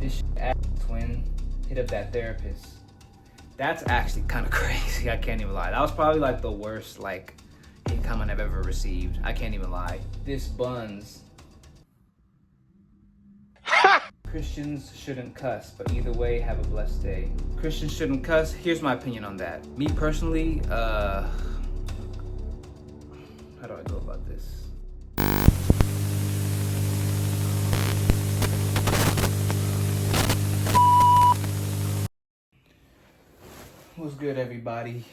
this ass, twin. Hit up that therapist. That's actually kind of crazy. I can't even lie. That was probably like the worst like hate comment I've ever received. I can't even lie. This buns. Christians shouldn't cuss, but either way, have a blessed day. Christians shouldn't cuss. Here's my opinion on that. Me personally, how do I go about this? What's good, everybody?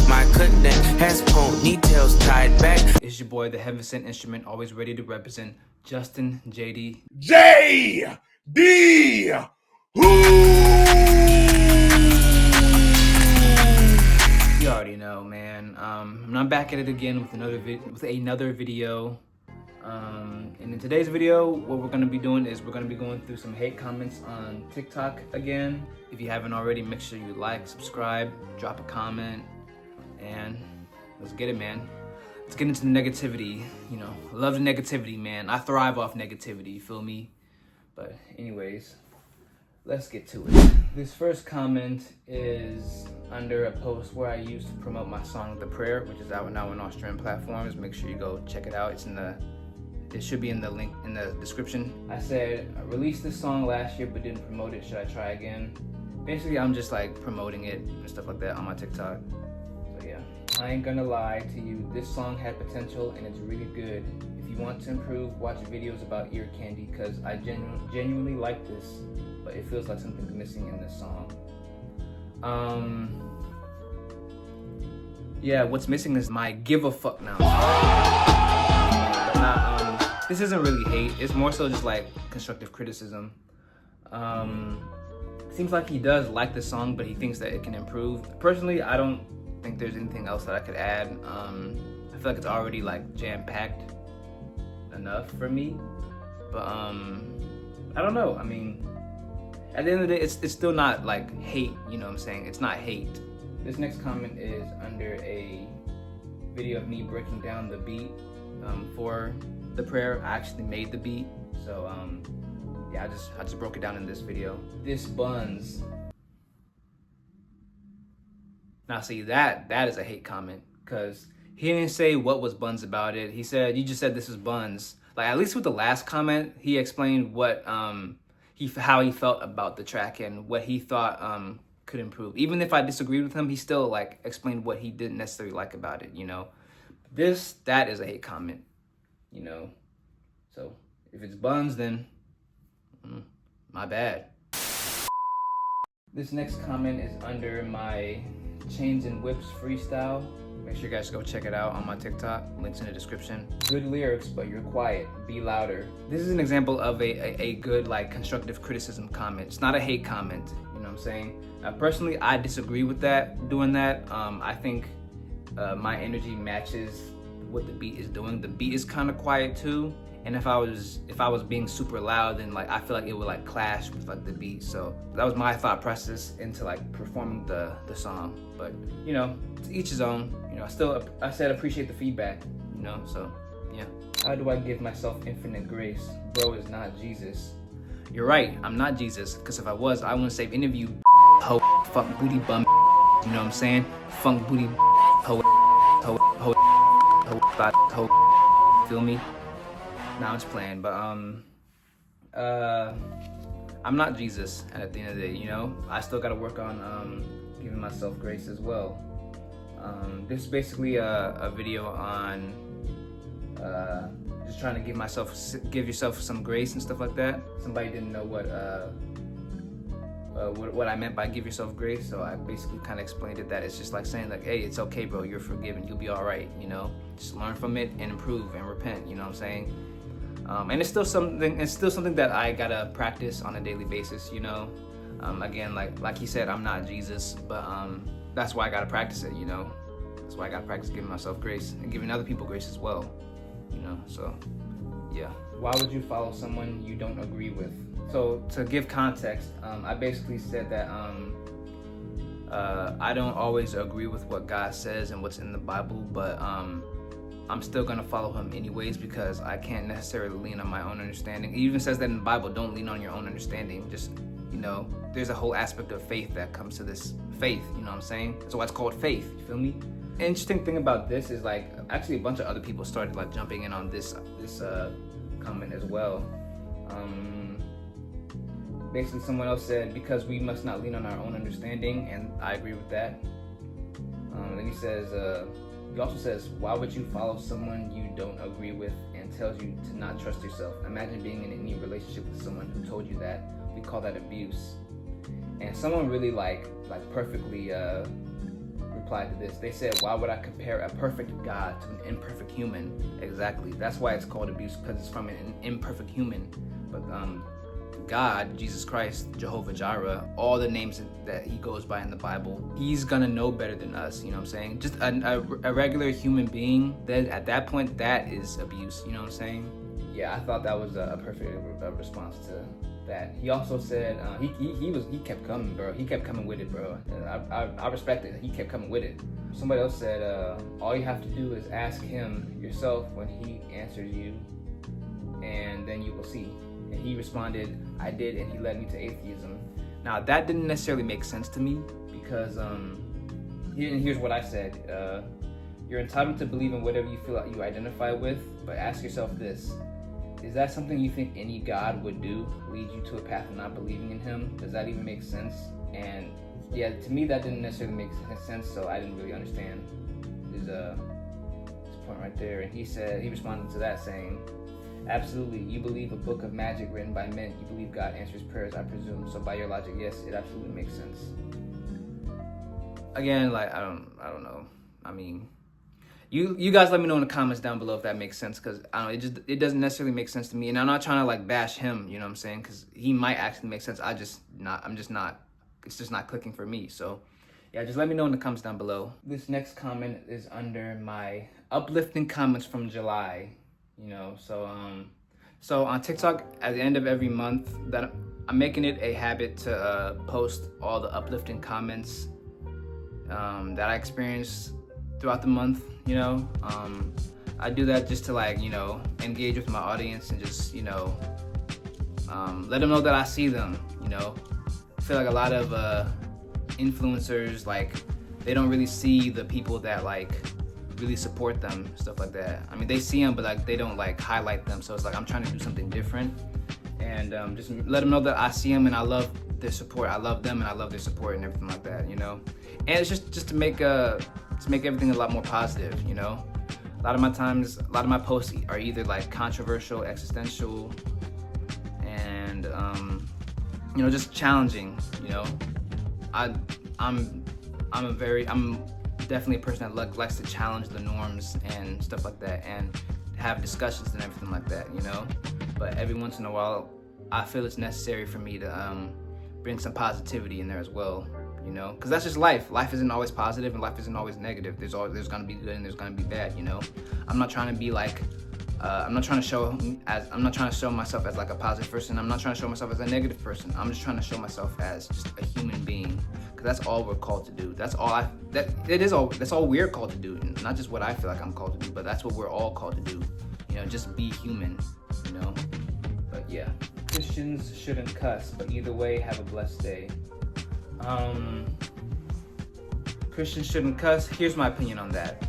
My cutlet has ponytails tied back. It's your boy, the Heaven Sent Instrument, always ready to represent Justin JD. J.D. You already know, man. I'm back at it again with another video. And in today's video, what we're gonna be doing is we're gonna be going through some hate comments on TikTok again. If you haven't already, make sure you like, subscribe, drop a comment, and let's get it, man. Let's get into the negativity. You know, I love the negativity, man. I thrive off negativity, you feel me? But anyways, let's get to it. This first comment is under a post where I used to promote my song, The Prayer, which is out now on all streaming platforms. Make sure you go check it out. It should be in the link in the description. I said, I released this song last year but didn't promote it. Should I try again? Basically, I'm just like promoting it and stuff like that on my TikTok. So yeah, I ain't gonna lie to you. This song had potential and it's really good. If you want to improve, watch videos about ear candy because I genuinely like this, but it feels like something's missing in this song. Yeah, what's missing is my give a fuck now. But not, this isn't really hate. It's more so just like constructive criticism. Seems like he does like the song, but he thinks that it can improve. Personally, I don't think there's anything else that I could add. I feel like it's already like jam-packed enough for me. But I don't know. I mean, at the end of the day, it's still not like hate, you know what I'm saying? It's not hate. This next comment is under a video of me breaking down the beat for The Prayer. I actually made the beat, so yeah, I just broke it down in this video. This buns. Now see, that is a hate comment, because he didn't say what was buns about it. He said, you just said this is buns. Like, at least with the last comment, he explained what how he felt about the track and what he thought could improve. Even if I disagreed with him, he still like explained what he didn't necessarily like about it, you know. That is a hate comment, you know. So if it's buns, then my bad. This next comment is under my Chains and Whips freestyle. Make sure you guys go check it out on my TikTok. Links in the description. Good lyrics, but you're quiet. Be louder. This is an example of a good like constructive criticism comment. It's not a hate comment. You know what I'm saying? Personally, I disagree with doing that. I think my energy matches what the beat is doing. The beat is kind of quiet too. And if I was being super loud, then like I feel like it would like clash with like the beat. So that was my thought process into like performing the song. But you know, to each his own. You know, I said appreciate the feedback. You know, so yeah. How do I give myself infinite grace? Bro is not Jesus. You're right, I'm not Jesus. Because if I was, I wouldn't save any of you ho fuck booty bum. You know what I'm saying? Funk booty ho ho ho ho ho. Feel me? Now it's playing, but I'm not Jesus, and at the end of the day, you know, I still gotta work on giving myself grace as well. This is basically a video on just trying to give yourself some grace and stuff like that. Somebody didn't know what I meant by give yourself grace, so I basically kind of explained it that it's just like saying like, hey, it's okay, bro, you're forgiven, you'll be all right, you know, just learn from it and improve and repent, you know what I'm saying? And it's still something that I gotta practice on a daily basis, you know. Again, like he said, I'm not Jesus, but that's why I gotta practice it, you know. That's why I gotta practice giving myself grace and giving other people grace as well, you know. So yeah. Why would you follow someone you don't agree with? So to give context, I basically said that I don't always agree with what God says and what's in the Bible, but I'm still gonna follow him anyways because I can't necessarily lean on my own understanding. It even says that in the Bible, don't lean on your own understanding. Just you know, there's a whole aspect of faith that comes to this faith, you know what I'm saying? That's why it's called faith, you feel me? Interesting thing about this is like, actually a bunch of other people started like jumping in on this comment as well. Basically someone else said, because we must not lean on our own understanding, and I agree with that. Then he also says, why would you follow someone you don't agree with and tells you to not trust yourself? Imagine being in any relationship with someone who told you that. We call that abuse. And someone really like perfectly replied to this. They said, why would I compare a perfect God to an imperfect human? Exactly. That's why it's called abuse, because it's from an imperfect human. But God, Jesus Christ, Jehovah Jireh, all the names that he goes by in the Bible, he's gonna know better than us, you know what I'm saying? Just a regular human being, then at that point, that is abuse, you know what I'm saying? Yeah, I thought that was a perfect response to that. He also said, he kept coming, bro. He kept coming with it, bro. I respect it. He kept coming with it. Somebody else said, all you have to do is ask him yourself when he answers you, and then you will see. And he responded, I did, and he led me to atheism. Now, that didn't necessarily make sense to me, because here's what I said. You're entitled to believe in whatever you feel like you identify with, but ask yourself this. Is that something you think any God would do? Lead you to a path of not believing in him? Does that even make sense? And yeah, to me, that didn't necessarily make sense, so I didn't really understand his point right there. And he responded to that saying, absolutely, you believe a book of magic written by men. You believe God answers prayers, I presume. So by your logic, yes, it absolutely makes sense. Again, like, I don't know. I mean, you guys let me know in the comments down below if that makes sense, because I don't know, it doesn't necessarily make sense to me. And I'm not trying to like bash him, you know what I'm saying? Because he might actually make sense. It's just not clicking for me. So yeah, just let me know in the comments down below. This next comment is under my uplifting comments from July. You know, so on TikTok, at the end of every month, that I'm making it a habit to post all the uplifting comments that I experienced throughout the month. You know, I do that just to like, you know, engage with my audience and just, you know, let them know that I see them. You know, I feel like a lot of influencers, like, they don't really see the people that like really support them, stuff like that. I mean, they see them, but like they don't like highlight them. So it's like I'm trying to do something different, and just let them know that I see them and I love their support. I love them and I love their support and everything like that, you know. And it's just to make everything a lot more positive, you know. A lot of my posts are either like controversial, existential, and you know, just challenging. You know, I'm definitely a person that likes to challenge the norms and stuff like that, and have discussions and everything like that, you know. But every once in a while, I feel it's necessary for me to bring some positivity in there as well, you know, because that's just life. Life isn't always positive and life isn't always negative. There's gonna be good and there's gonna be bad, you know. I'm not trying to be like, I'm not trying to show myself as like a positive person. I'm not trying to show myself as a negative person. I'm just trying to show myself as just a human being. Because that's all we're called to do. That's all we're called to do. Not just what I feel like I'm called to do, but that's what we're all called to do. You know, just be human, you know. But yeah. Christians shouldn't cuss, but either way, have a blessed day. Christians shouldn't cuss. Here's my opinion on that.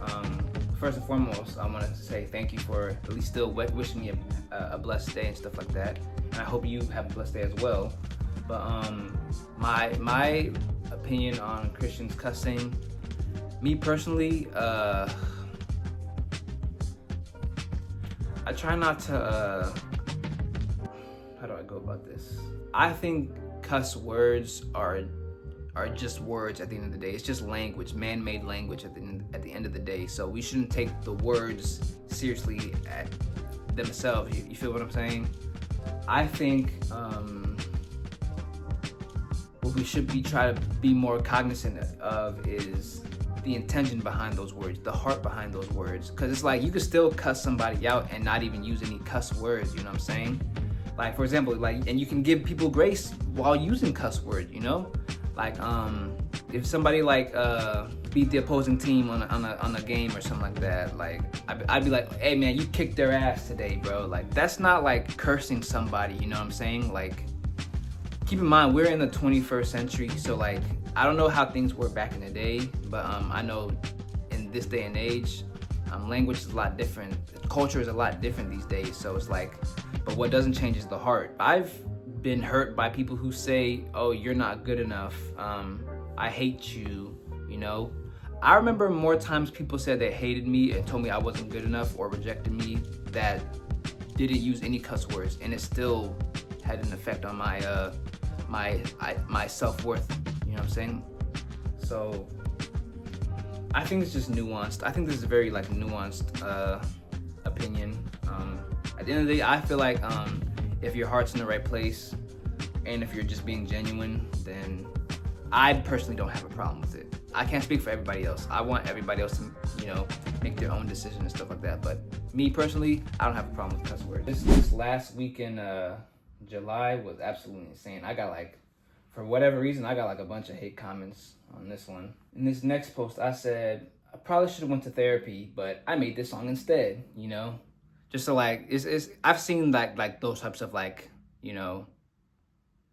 First and foremost, I want to say thank you for at least still wishing me a blessed day and stuff like that. And I hope you have a blessed day as well. But my opinion on Christians cussing, me personally, I try not to, how do I go about this? I think cuss words are just words at the end of the day. It's just language, man-made language at the end of the day. So we shouldn't take the words seriously at themselves. You feel what I'm saying? I think what we should try to be more cognizant of is the intention behind those words, the heart behind those words. Because it's like you could still cuss somebody out and not even use any cuss words, you know what I'm saying? Like, for example, like, and you can give people grace while using cuss words, you know? Like, if somebody like beat the opposing team on a game or something like that, like I'd be like, hey man, you kicked their ass today, bro. Like, that's not like cursing somebody, you know what I'm saying? Like, keep in mind, we're in the 21st century, so like, I don't know how things were back in the day, but I know in this day and age, language is a lot different. Culture is a lot different these days, so it's like, but what doesn't change is the heart. I've been hurt by people who say, oh, you're not good enough, I hate you, you know? I remember more times people said they hated me and told me I wasn't good enough or rejected me that didn't use any cuss words, and it still had an effect on my my self-worth, you know what I'm saying? So I think it's just nuanced. I think this is a very like nuanced opinion. At the end of the day, I feel like if your heart's in the right place and if you're just being genuine, then I personally don't have a problem with it. I can't speak for everybody else. I want everybody else to, you know, make their own decision and stuff like that. But me personally, I don't have a problem with cuss words. This last week in July was absolutely insane. I got like, for whatever reason, I got like a bunch of hate comments on this one. In this next post, I said, I probably should have went to therapy, but I made this song instead, you know? Just so like, I've seen like those types of like, you know,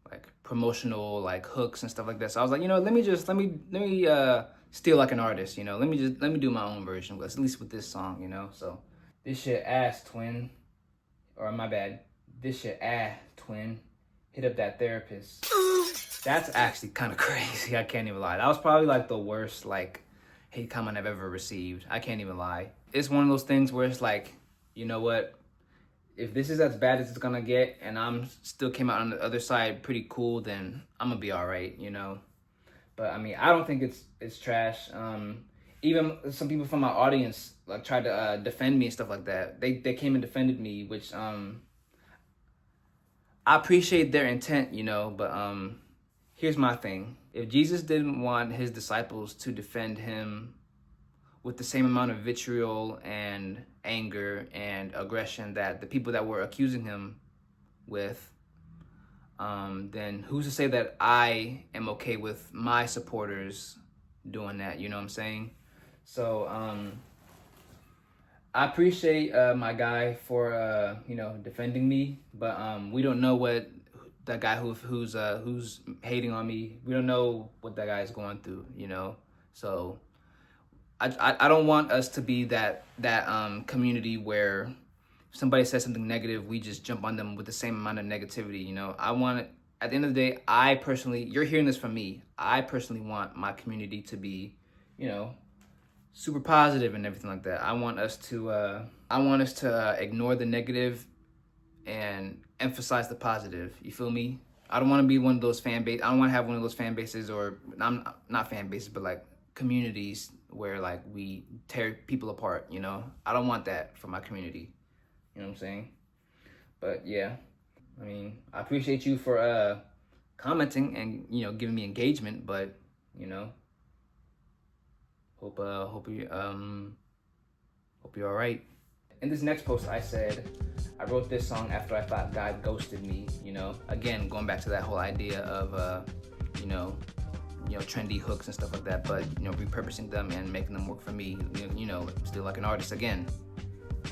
like promotional like hooks and stuff like that. So I was like, you know, let me steal like an artist, you know, let me do my own version, at least with this song, you know. So this shit ass twin, or my bad, this shit twin, hit up that therapist. That's actually kind of crazy. I can't even lie. That was probably like the worst like hate comment I've ever received. I can't even lie. It's one of those things where it's like, you know what? If this is as bad as it's gonna get and I'm still came out on the other side pretty cool, then I'm gonna be all right, you know? But I mean, I don't think it's trash. Even some people from my audience like tried to defend me and stuff like that. They came and defended me, which I appreciate their intent, you know, but here's my thing. If Jesus didn't want his disciples to defend him with the same amount of vitriol and anger and aggression that the people that were accusing him with, then who's to say that I am okay with my supporters doing that, you know what I'm saying? So I appreciate my guy for you know, defending me, but we don't know what that guy who's hating on me, we don't know what that guy is going through, you know? So I don't want us to be that community where if somebody says something negative, we just jump on them with the same amount of negativity, you know? I want it, at the end of the day, I personally, you're hearing this from me, I personally want my community to be, you know, super positive and everything like that. I want us to ignore the negative and emphasize the positive. You feel me? I don't want to be one of those fan base. I don't want to have one of those fan bases, or I'm not fan bases, but like communities where like we tear people apart, you know? I don't want that for my community. You know what I'm saying? But yeah, I mean, I appreciate you for commenting and, you know, giving me engagement, but you know, hope you're all right. In this next post, I said I wrote this song after I thought God ghosted me, you know? Again, going back to that whole idea of you know, trendy hooks and stuff like that, but you know, repurposing them and making them work for me, you know, still like an artist again.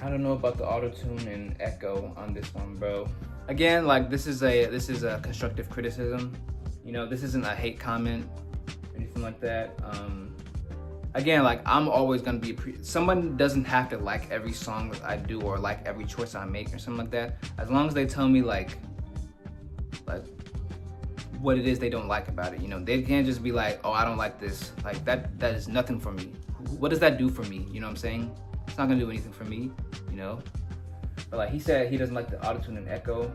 I don't know about the auto-tune and echo on this one, bro. Again, like this is a constructive criticism. You know, this isn't a hate comment or anything like that. Again, like I'm always gonna be, someone doesn't have to like every song that I do or like every choice I make or something like that. As long as they tell me like what it is they don't like about it, you know, they can't just be like, oh, I don't like this. Like that is nothing for me. What does that do for me? You know what I'm saying? It's not gonna do anything for me, you know? But like he said, he doesn't like the auto-tune and echo.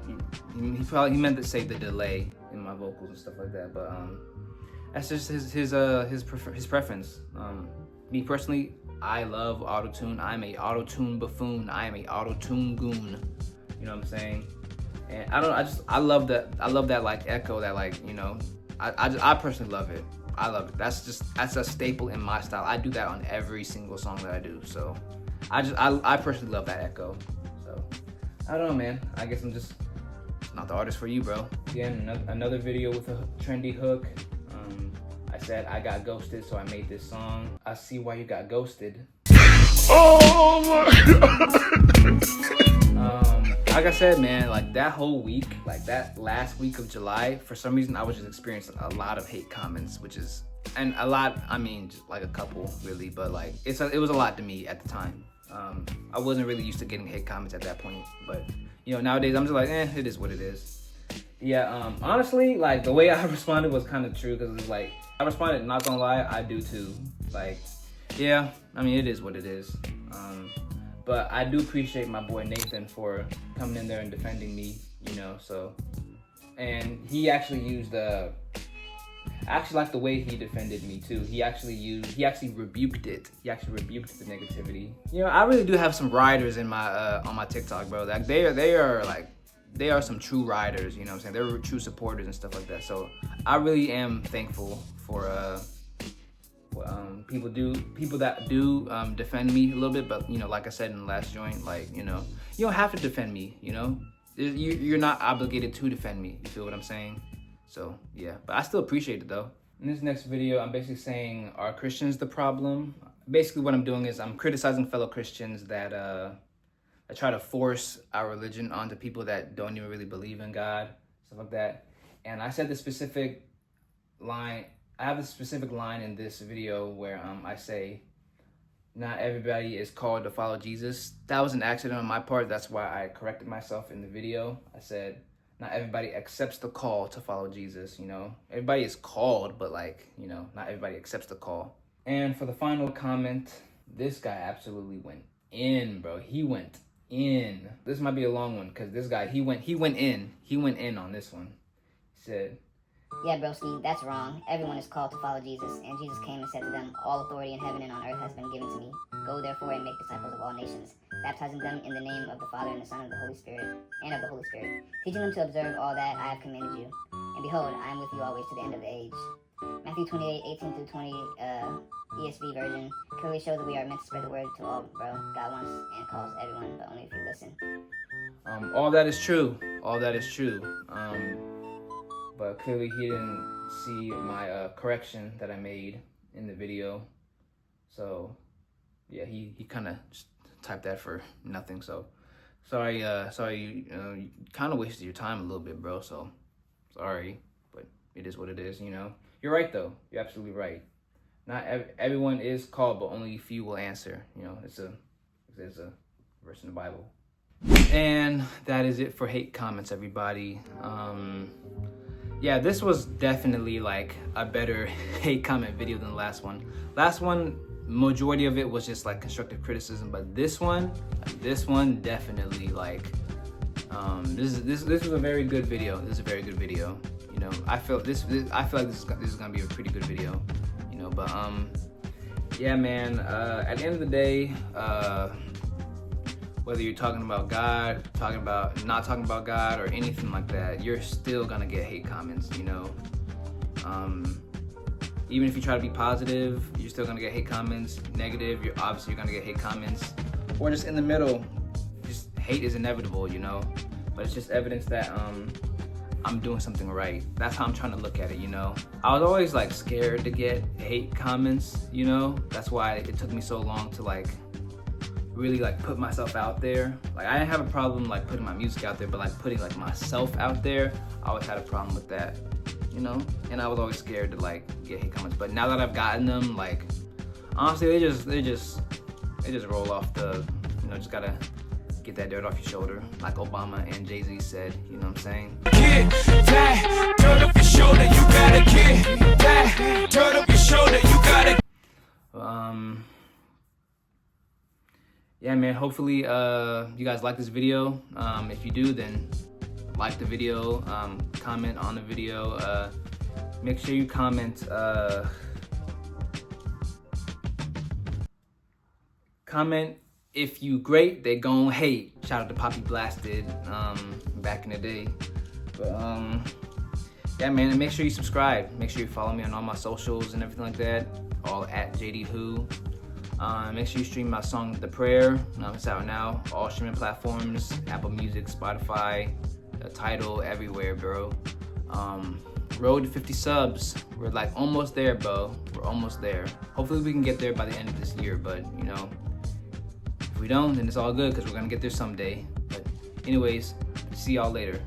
He meant to say the delay in my vocals and stuff like that, but that's just his preference. Me personally, I love auto-tune. I'm a auto-tune buffoon. I am a auto-tune goon. You know what I'm saying? And I love that like echo, that like, you know, I personally love it. I love it. That's a staple in my style. I do that on every single song that I do. So I personally love that echo. So I don't know, man. I guess I'm just not the artist for you, bro. Again, another video with a trendy hook. I said I got ghosted, so I made this song. I see why you got ghosted. Oh my God. Like I said, man, like that whole week, like that last week of July, for some reason I was just experiencing a lot of hate comments, and a lot, I mean, just like a couple really, but like it was a lot to me at the time. I wasn't really used to getting hate comments at that point, but you know, nowadays I'm just like, it is what it is. Yeah, honestly, like the way I responded was kind of true, because it's like, I responded, not gonna lie, I do too. Like, yeah, I mean, it is what it is. But I do appreciate my boy Nathan for coming in there and defending me, you know, so. And he actually used, I actually like the way he defended me too. He actually rebuked it. He actually rebuked the negativity. You know, I really do have some riders in my, on my TikTok, bro. Like they are some true riders, you know what I'm saying? They're true supporters and stuff like that. So I really am thankful for, people that do defend me a little bit, but you know, like I said in the last joint, like, you know, you don't have to defend me, you know, you're not obligated to defend me. You feel what I'm saying? So yeah, but I still appreciate it though. In this next video, I'm basically saying, are Christians the problem? Basically what I'm doing is I'm criticizing fellow Christians that try to force our religion onto people that don't even really believe in God, stuff like that. And I said the specific line, I have a specific line in this video where I say, not everybody is called to follow Jesus. That was an accident on my part. That's why I corrected myself in the video. I said, not everybody accepts the call to follow Jesus, you know. Everybody is called, but like, you know, not everybody accepts the call. And for the final comment, this guy absolutely went in, bro. He went in. This might be a long one, because this guy, he went in on this one. He said, yeah, broski, that's wrong. Everyone is called to follow Jesus, and Jesus came and said to them, all authority in heaven and on earth has been given to me. Go therefore and make disciples of all nations, baptizing them in the name of the Father and the Son and of the Holy Spirit, teaching them to observe all that I have commanded you. And behold, I am with you always to the end of the age. Matthew 28:18-20, ESV version, clearly shows that we are meant to spread the word to all, bro. God wants and calls everyone, but only if you listen. All that is true. All that is true. But clearly he didn't see my correction that I made in the video. So yeah, he kind of just typed that for nothing. So sorry, you kind of wasted your time a little bit, bro. So sorry, but it is what it is, you know. You're right though. You're absolutely right. Not everyone is called, but only few will answer. You know, there's a verse in the Bible. And that is it for hate comments, everybody. Yeah, this was definitely like a better hate comment video than the last one. Last one, majority of it was just like constructive criticism, but this one definitely like, this is a very good video. This is a very good video. You know, I feel like this is gonna be a pretty good video. You know, but yeah, man. At the end of the day, whether you're talking about God, not talking about God, or anything like that, you're still gonna get hate comments, you know. Even if you try to be positive, you're still gonna get hate comments. Negative, you're gonna get hate comments. Or just in the middle, just hate is inevitable, you know. But it's just evidence that I'm doing something right. That's how I'm trying to look at it, you know. I was always like scared to get hate comments, you know. That's why it took me so long to like really like put myself out there. Like I didn't have a problem like putting my music out there, but like putting like myself out there, I always had a problem with that, you know. And I was always scared to like get hate comments. But now that I've gotten them, like honestly, they just roll off the, you know, just gotta get that dirt off your shoulder, like Obama and Jay-Z said, you know what I'm saying? Get that dirt off your shoulder, you gotta get that dirt off your shoulder, you gotta. Yeah, man, hopefully you guys like this video. If you do, then like the video, comment on the video, make sure you comment if you great, they gon' hate. Shout out to Poppy Blasted back in the day. But yeah, man, and make sure you subscribe. Make sure you follow me on all my socials and everything like that, all at JD Who. Make sure you stream my song The Prayer. It's out now, all streaming platforms, Apple Music, Spotify, Tidal, everywhere, bro. Road to 50 subs. We're like almost there, bro. We're almost there. Hopefully we can get there by the end of this year, but you know, if we don't, then it's all good because we're gonna get there someday. But Anyways, see y'all later.